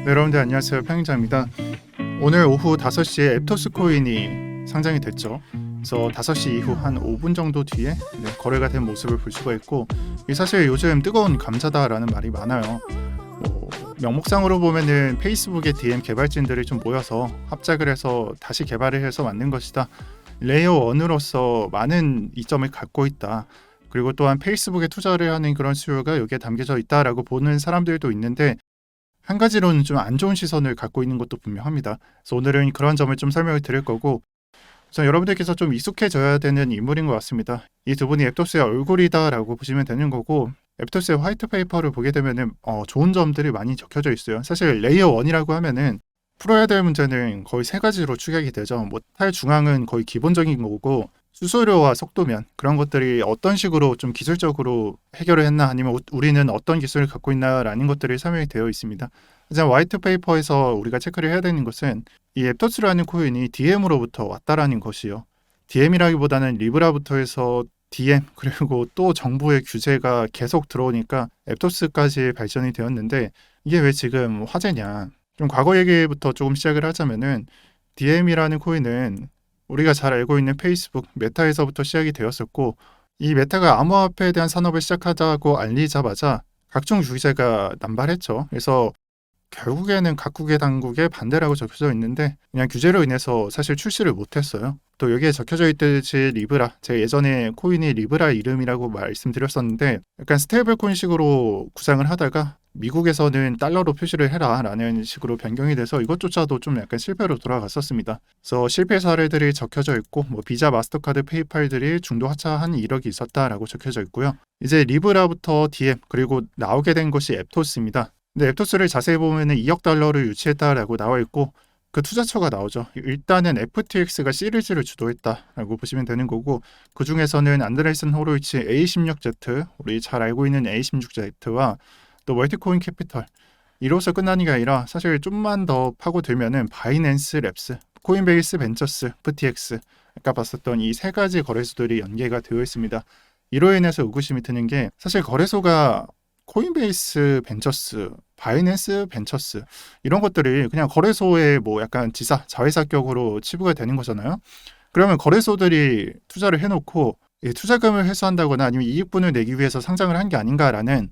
네, 여러분들 안녕하세요. 평행자입니다. 오늘 오후 5시에 앱토스 코인이 상장이 됐죠. 그래서 5시 이후 한 5분 정도 뒤에 거래가 된 모습을 볼 수가 있고, 이 사실 요즘 뜨거운 감자다라는 말이 많아요. 명목상으로 보면은 페이스북의 DM 개발진들이 좀 모여서 합작을 해서 다시 개발을 해서 만든 것이다. 레이어 1으로서 많은 이점을 갖고 있다. 그리고 또한 페이스북에 투자를 하는 그런 수요가 여기에 담겨져 있다라고 보는 사람들도 있는데, 한 가지로는 좀 안 좋은 시선을 갖고 있는 것도 분명합니다. 그래서 오늘은 그런 점을 좀 설명을 드릴 거고, 우선 여러분들께서 좀 익숙해져야 되는 인물인 것 같습니다. 이 두 분이 앱토스의 얼굴이다라고 보시면 되는 거고, 앱토스의 화이트 페이퍼를 보게 되면은 좋은 점들이 많이 적혀져 있어요. 사실 레이어 1이라고 하면은 풀어야 될 문제는 거의 세 가지로 축약이 되죠. 탈중앙은 거의 기본적인 거고, 수수료와 속도면 그런 것들이 어떤 식으로 좀 기술적으로 해결을 했나, 아니면 우리는 어떤 기술을 갖고 있나라는 것들이 설명이 되어 있습니다. 하지만 화이트 페이퍼에서 우리가 체크를 해야 되는 것은 이 앱토스라는 코인이 DM으로부터 왔다라는 것이요. DM이라기보다는 리브라부터 해서 DM, 그리고 또 정부의 규제가 계속 들어오니까 앱토스까지 발전이 되었는데, 이게 왜 지금 화제냐. 좀 과거 얘기부터 조금 시작을 하자면은, DM이라는 코인은 우리가 잘 알고 있는 페이스북 메타에서부터 시작이 되었었고, 이 메타가 암호화폐에 대한 산업을 시작하자고 알리자마자 각종 규제가 남발했죠. 그래서 결국에는 각국의 당국의 반대라고 적혀져 있는데, 그냥 규제로 인해서 사실 출시를 못했어요. 또 여기에 적혀져 있듯이 리브라, 제가 예전에 코인이 리브라 이름이라고 말씀드렸었는데, 약간 스테이블 코인식으로 구상을 하다가 미국에서는 달러로 표시를 해라 라는 식으로 변경이 돼서 이것조차도 좀 약간 실패로 돌아갔었습니다. 그래서 실패 사례들이 적혀져 있고, 비자, 마스터카드, 페이팔들이 중도 하차한 이력이 있었다라고 적혀져 있고요. 이제 리브라부터 DM, 그리고 나오게 된 것이 앱토스입니다. 근데 앱토스를 자세히 보면은 2억 달러를 유치했다라고 나와 있고, 그 투자처가 나오죠. 일단은 FTX가 시리즈를 주도했다라고 보시면 되는 거고, 그 중에서는 안드레이슨 호로이치 A16Z, 우리 잘 알고 있는 A16Z와 또 멀티코인 캐피털, 이로써 끝나는 게 아니라 사실 좀만 더 파고들면은 바이낸스 랩스, 코인베이스 벤처스, FTX, 아까 봤었던 이 세 가지 거래소들이 연계가 되어 있습니다. 이로 인해서 의구심이 드는 게, 사실 거래소가 코인베이스 벤처스, 바이낸스 벤처스, 이런 것들이 그냥 거래소의 약간 지사, 자회사격으로 치부가 되는 거잖아요. 그러면 거래소들이 투자를 해놓고 이 투자금을 회수한다거나 아니면 이익분을 내기 위해서 상장을 한 게 아닌가라는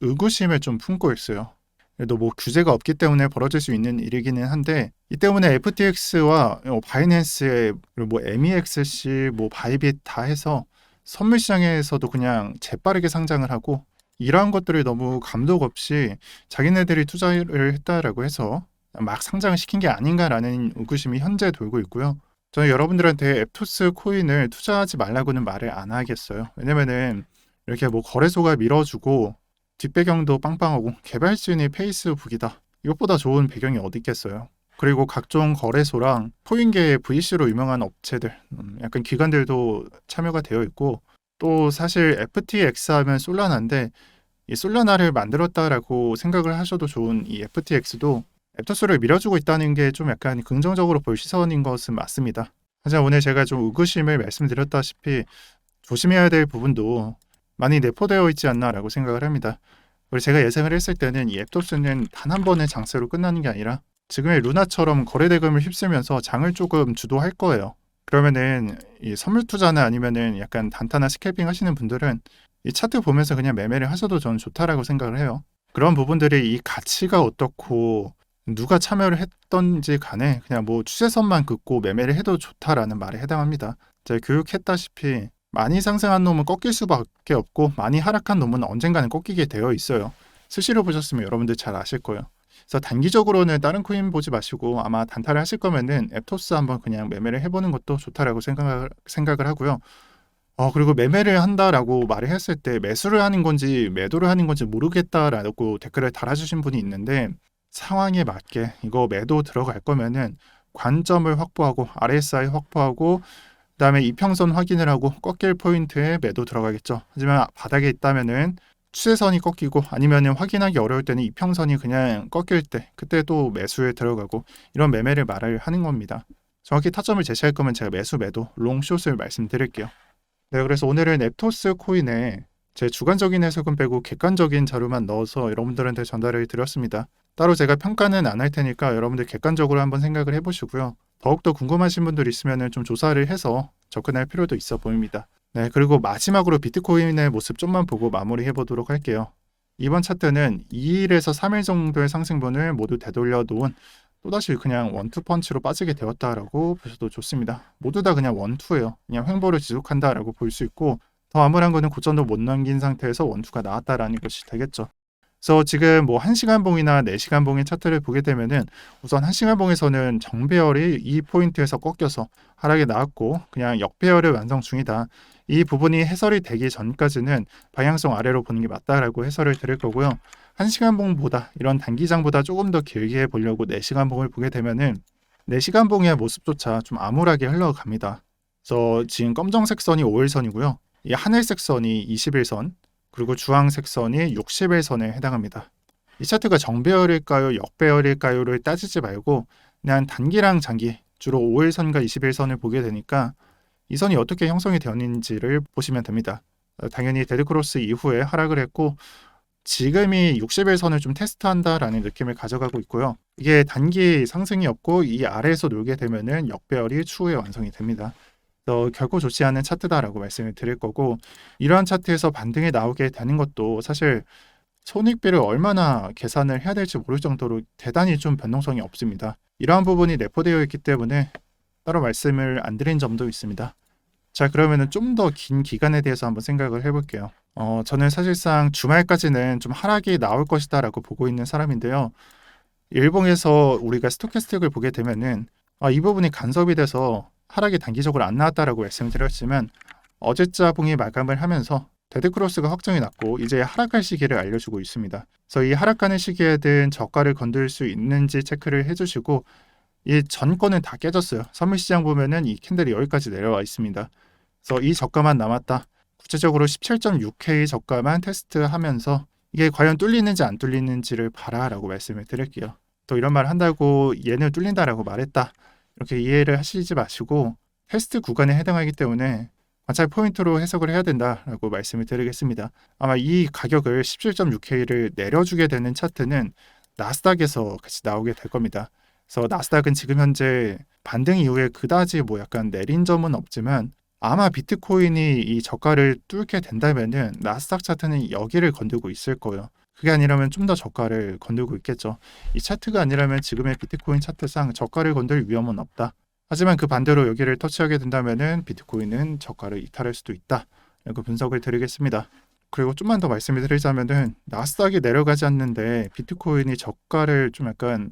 의구심을 좀 품고 있어요. 그래도 규제가 없기 때문에 벌어질 수 있는 일이기는 한데, 이 때문에 FTX와 바이낸스의 MEXC, 바이빗 다 해서 선물 시장에서도 그냥 재빠르게 상장을 하고, 이러한 것들을 너무 감독 없이 자기네들이 투자를 했다라고 해서 막 상장을 시킨 게 아닌가라는 의구심이 현재 돌고 있고요. 저는 여러분들한테 앱토스 코인을 투자하지 말라고는 말을 안 하겠어요. 왜냐면은 이렇게 거래소가 밀어주고 뒷배경도 빵빵하고 개발진이 페이스북이다, 이것보다 좋은 배경이 어디 있겠어요. 그리고 각종 거래소랑 코인계의 VC로 유명한 업체들, 약간 기관들도 참여가 되어 있고, 또 사실 FTX 하면 솔라나인데, 이 솔라나를 만들었다라고 생각을 하셔도 좋은 이 FTX도 앱토스를 밀어주고 있다는 게 좀 약간 긍정적으로 볼 시선인 것은 맞습니다. 하지만 오늘 제가 좀 의구심을 말씀드렸다시피 조심해야 될 부분도 많이 내포되어 있지 않나라고 생각을 합니다. 그리고 제가 예상을 했을 때는 이 앱토스는 단 한 번의 장세로 끝나는 게 아니라 지금의 루나처럼 거래대금을 휩쓸면서 장을 조금 주도할 거예요. 그러면은 이 선물 투자나 아니면은 약간 단타나 스캘핑 하시는 분들은 이 차트 보면서 그냥 매매를 하셔도 저는 좋다라고 생각을 해요. 그런 부분들이 이 가치가 어떻고 누가 참여를 했던지 간에 그냥 추세선만 긋고 매매를 해도 좋다라는 말에 해당합니다. 제가 교육했다시피 많이 상승한 놈은 꺾일 수밖에 없고, 많이 하락한 놈은 언젠가는 꺾이게 되어 있어요. 수시로 보셨으면 여러분들 잘 아실 거예요. 그래서 단기적으로는 다른 코인 보지 마시고, 아마 단타를 하실 거면은 앱토스 한번 그냥 매매를 해보는 것도 좋다라고 생각을 하고요. 그리고 매매를 한다라고 말을 했을 때 매수를 하는 건지 매도를 하는 건지 모르겠다라고 댓글을 달아주신 분이 있는데, 상황에 맞게 이거 매도 들어갈 거면은 관점을 확보하고 RSI 확보하고, 그다음에 이평선 확인을 하고 꺾일 포인트에 매도 들어가겠죠. 하지만 바닥에 있다면은 추세선이 꺾이고, 아니면은 확인하기 어려울 때는 이평선이 그냥 꺾일 때 그때 또 매수에 들어가고, 이런 매매를 말을 하는 겁니다. 정확히 타점을 제시할 거면 제가 매수, 매도, 롱숏을 말씀드릴게요. 네, 그래서 오늘은 앱토스 코인에 제 주관적인 해석은 빼고 객관적인 자료만 넣어서 여러분들한테 전달을 드렸습니다. 따로 제가 평가는 안 할 테니까 여러분들 객관적으로 한번 생각을 해보시고요. 더욱더 궁금하신 분들 있으면 좀 조사를 해서 접근할 필요도 있어 보입니다. 네, 그리고 마지막으로 비트코인의 모습 좀만 보고 마무리해 보도록 할게요. 이번 차트는 2일에서 3일 정도의 상승분을 모두 되돌려 놓은 또다시 그냥 원투펀치로 빠지게 되었다라고 보셔도 좋습니다. 모두 다 그냥 원투예요. 그냥 횡보를 지속한다라고 볼 수 있고, 더 암울한 거는 고점도 못 넘긴 상태에서 원투가 나왔다라는 것이 되겠죠. 그래서 지금 뭐 1시간 봉이나 4시간 봉의 차트를 보게 되면은 우선 1시간 봉에서는 정배열이 이 포인트에서 꺾여서 하락이 나왔고 그냥 역배열을 완성 중이다. 이 부분이 해설이 되기 전까지는 방향성 아래로 보는 게 맞다라고 해설을 드릴 거고요. 1시간 봉보다 이런 단기장보다 조금 더 길게 보려고 4시간 봉을 보게 되면은 4시간 봉의 모습조차 좀 암울하게 흘러갑니다. 그래서 지금 검정색 선이 5일선이고요. 이 하늘색 선이 21선, 그리고 주황색 선이 60일선에 해당합니다. 이 차트가 정배열일까요, 역배열일까요를 따지지 말고 그냥 단기랑 장기, 주로 5일선과 21선을 보게 되니까 이 선이 어떻게 형성이 되었는지를 보시면 됩니다. 당연히 데드크로스 이후에 하락을 했고 지금이 60일선을 좀 테스트한다라는 느낌을 가져가고 있고요. 이게 단기 상승이었고 이 아래에서 놀게 되면은 역배열이 추후에 완성이 됩니다. 결코 좋지 않은 차트다라고 말씀을 드릴 거고, 이러한 차트에서 반등이 나오게 되는 것도 사실 손익비를 얼마나 계산을 해야 될지 모를 정도로 대단히 좀 변동성이 없습니다. 이러한 부분이 내포되어 있기 때문에 따로 말씀을 안 드린 점도 있습니다. 자, 그러면은 좀 더 긴 기간에 대해서 한번 생각을 해볼게요. 저는 사실상 주말까지는 좀 하락이 나올 것이다 라고 보고 있는 사람인데요. 일봉에서 우리가 스토캐스틱을 보게 되면은 이 부분이 간섭이 돼서 하락이 단기적으로 안 나왔다라고 말씀을 드렸지만 어제자 봉이 마감을 하면서 데드크로스가 확정이 났고 이제 하락할 시기를 알려주고 있습니다. 그래서 이 하락하는 시기에든 저가를 건들 수 있는지 체크를 해주시고, 이 전권은 다 깨졌어요. 선물시장 보면은 이 캔들이 여기까지 내려와 있습니다. 그래서 이 저가만 남았다. 구체적으로 17.6K 저가만 테스트하면서 이게 과연 뚫리는지 안 뚫리는지를 봐라라고 말씀을 드릴게요. 또 이런 말 한다고 얘는 뚫린다라고 말했다, 이렇게 이해를 하시지 마시고 테스트 구간에 해당하기 때문에 관찰 포인트로 해석을 해야 된다라고 말씀을 드리겠습니다. 아마 이 가격을 17.6K를 내려주게 되는 차트는 나스닥에서 같이 나오게 될 겁니다. 그래서 나스닥은 지금 현재 반등 이후에 그다지 뭐 약간 내린 점은 없지만 아마 비트코인이 이 저가를 뚫게 된다면은 나스닥 차트는 여기를 건들고 있을 거예요. 그게 아니라면 좀 더 저가를 건들고 있겠죠. 이 차트가 아니라면 지금의 비트코인 차트상 저가를 건들 위험은 없다. 하지만 그 반대로 여기를 터치하게 된다면은 비트코인은 저가를 이탈할 수도 있다. 이렇게 분석을 드리겠습니다. 그리고 좀만 더 말씀을 드리자면은 나스닥이 내려가지 않는데 비트코인이 저가를 좀 약간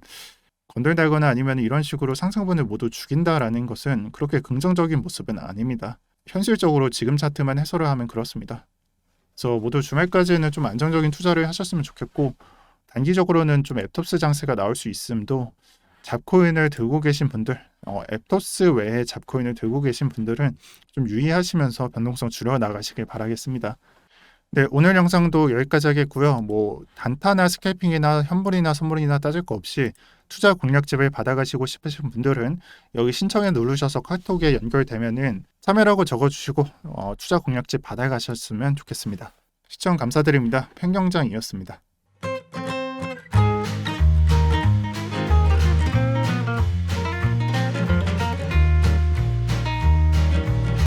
건들다거나 아니면 이런 식으로 상승분을 모두 죽인다라는 것은 그렇게 긍정적인 모습은 아닙니다. 현실적으로 지금 차트만 해설을 하면 그렇습니다. 그래서 모두 주말까지는 좀 안정적인 투자를 하셨으면 좋겠고, 단기적으로는 좀 앱토스 장세가 나올 수 있음도 잡코인을 들고 계신 분들, 앱토스 외에 잡코인을 들고 계신 분들은 좀 유의하시면서 변동성 줄여 나가시길 바라겠습니다. 네, 오늘 영상도 여기까지 하겠고요. 뭐 단타나 스캘핑이나 현물이나 선물이나 따질 거 없이 투자 공략집을 받아가시고 싶으신 분들은 여기 신청에 누르셔서 카톡에 연결되면은 참여라고 적어주시고 투자 공략집 받아가셨으면 좋겠습니다. 시청 감사드립니다. 팽경장이었습니다.